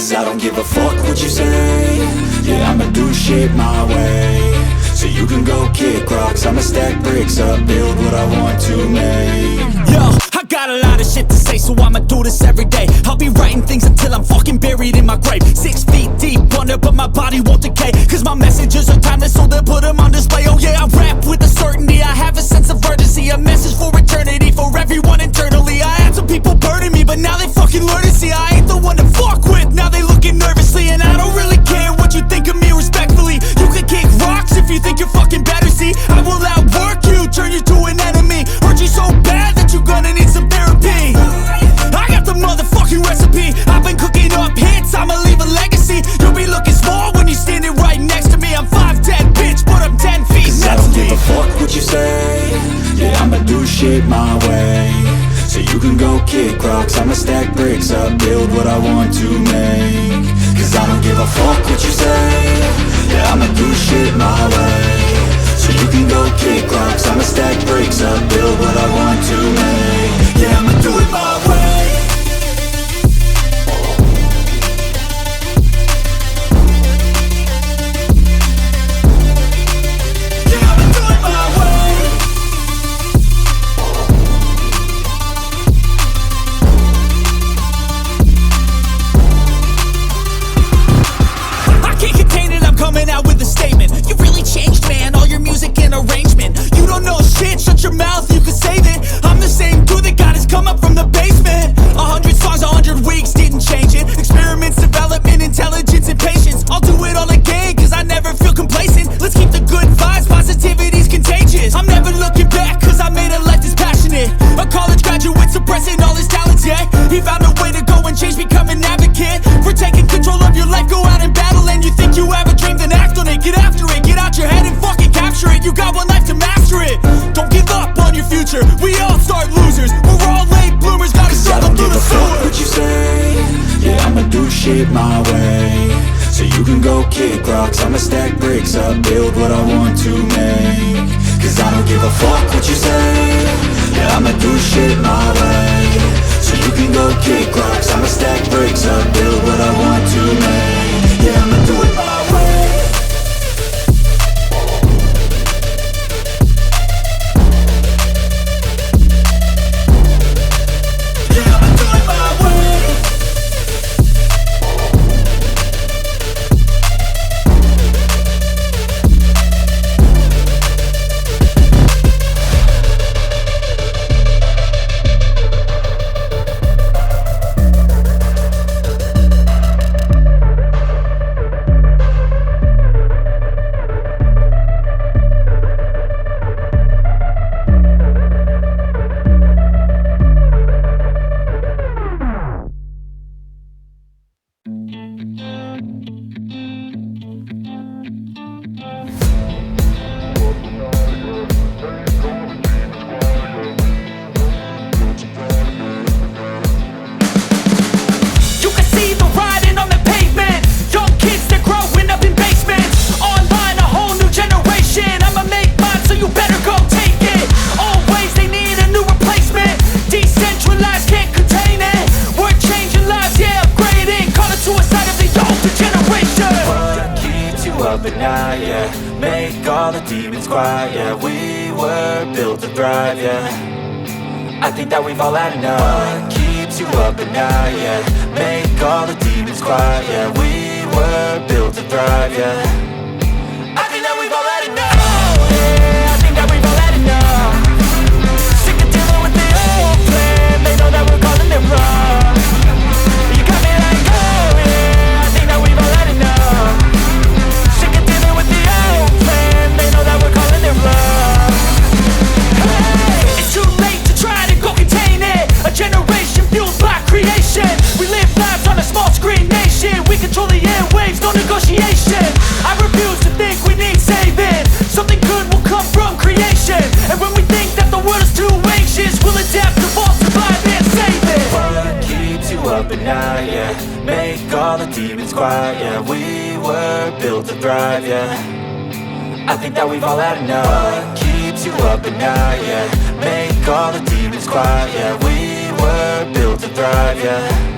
Cause I don't give a fuck what you say. Yeah, I'ma do shit my way. So you can go kick rocks, I'ma stack bricks up, build what I want to make. Yo, I got a lot of shit to say, so I'ma do this every day. I'll be writing things until I'm fucking buried in my grave. 6 feet deep under, but my body won't decay. Cause my messages are timeless, so they'll put them on display. Oh yeah, I rap with a certainty, I have a sense of urgency. A message for eternity, for everyone internally. I had some people burning me, but now they fucking learn to see I ain't the one to fuck with, now they looking nervously. And I don't really care what you think of me respectfully. You can kick rocks if you think you're fucking better, see. I will outwork you, turn you to an enemy. Hurt you so bad that you're gonna need some therapy. I got the motherfucking recipe. I've been cooking up hits, I'ma leave a legacy. You'll be looking small when you're standing right next to me. I'm 5'10", bitch, but I'm 10 feet next to me. I don't give a fuck what you say. Yeah, I'ma do shit my way. So you can go kick rocks, I'ma stack bricks up, build what I want to make. Cause I don't give a fuck what you say. Yeah, I'ma do shit my way. So you can go kick rocks, I'ma stack bricks up, build what I want to make. Yeah, I'ma do it my way. Coming out with a statement. You really changed, man, all your music and arrangement. You don't know shit, shut your mouth, you can save it. I'm the same dude that got his come up from the basement. 100 songs, 100 weeks, didn't change it. Experiments, development, intelligence, and patience. I'll do it all again, cause I never feel complacent. Let's keep the good vibes, positivity's contagious. I'm never looking back, cause I made a life that's passionate. A college graduate suppressing all his talents, yeah. He found a way to go and change, become an advocate. For taking control of your life, go out and battle. And you think you have a dream, then act on it. Get after it, get out your head and fucking capture it. You got one life to master it. Don't give up on your future, we all start losers. We're all late bloomers, gotta struggle through the sewer. What you say? Yeah, I'ma do shit my way. So you can go kick rocks, I'ma stack bricks up, build what I want to make. Cause I don't give a fuck what you say. Yeah, I'ma do shit my way. So you can go kick rocks, I'ma stack bricks up, build what I want to make. Yeah, I'ma do it my way. I think that we've all had enough. What keeps you up at night, yeah? Make all the demons quiet, yeah. We were built to thrive, yeah. I think that we've all had enough. Yeah, I think that we've all had enough. Sick of dealing with the old plan. They know that we're calling it wrong. You got me like, oh yeah, I think that we've all had enough. Sick of dealing with the old plan. They know that we're calling it wrong. Hey, it's too late to try to go contain it. A generation fueled by creation. We live lives on a small screen nation. We control the airwaves, no negotiation. I refuse to think we need saving. Something good will come from creation. And when we think that the world is too anxious, we'll adapt, evolve, survive and save it. What keeps you up at night, yeah? Make all the demons quiet, yeah. We were built to thrive, yeah. I think that we've all had enough. What keeps you up at night, yeah? Make all the demons quiet, yeah. We were built to thrive, yeah.